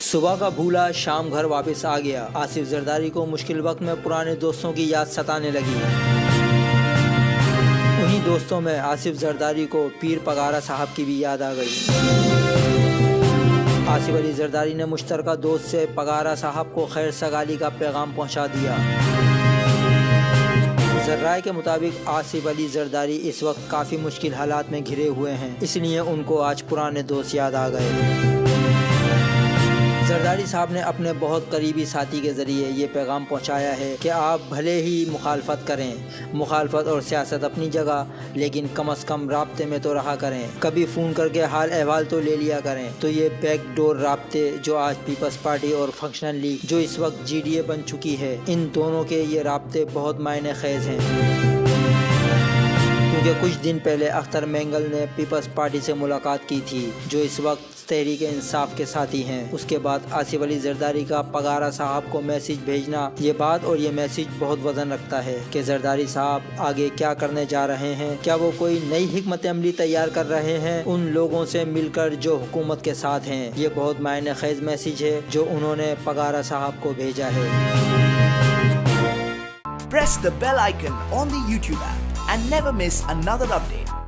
सुबह का भूला शाम घर वापस आ गया। आसिफ जरदारी को मुश्किल वक्त में पुराने दोस्तों की याद सताने लगी। उन्हीं दोस्तों में आसिफ जरदारी को पीर पगारा साहब की भी याद आ गई। आसिफ अली जरदारी ने मुश्तरका दोस्त से पगारा साहब को खैर सगाली का पैगाम पहुंचा दिया। जर्राए के मुताबिक आसिफ अली जरदारी इस वक्त काफ़ी मुश्किल हालात में घिरे हुए हैं, इसलिए उनको आज पुराने दोस्त याद आ गए। जरदारी साहब ने अपने बहुत करीबी साथी के ज़रिए ये पैगाम पहुंचाया है कि आप भले ही मुखालफत करें, मुखालफत और सियासत अपनी जगह, लेकिन कम अज़ कम राब्ते में तो रहा करें। कभी फ़ोन करके हाल अहवाल तो ले लिया करें। तो ये बैकडोर राब्ते जो आज पीपल्स पार्टी और फंक्शनल लीग जो इस वक्त GDA बन चुकी है, इन दोनों के ये राब्ते बहुत मायने खेज़ हैं, क्योंकि कुछ दिन पहले अख्तर मेंगल ने पीपल्स पार्टी से मुलाकात की थी, जो इस वक्त तहरीक इंसाफ के साथी हैं। उसके बाद आसिफ अली जरदारी का पगारा साहब को मैसेज भेजना, ये बात और ये मैसेज बहुत वजन रखता है कि जरदारी साहब आगे क्या करने जा रहे हैं। क्या वो कोई नई हिकमत अमली तैयार कर रहे हैं उन लोगों से मिलकर जो हुकूमत के साथ हैं। ये बहुत मायने खेज मैसेज है जो उन्होंने पगारा साहब को भेजा है। Press the bell icon on the YouTube app and never miss another update.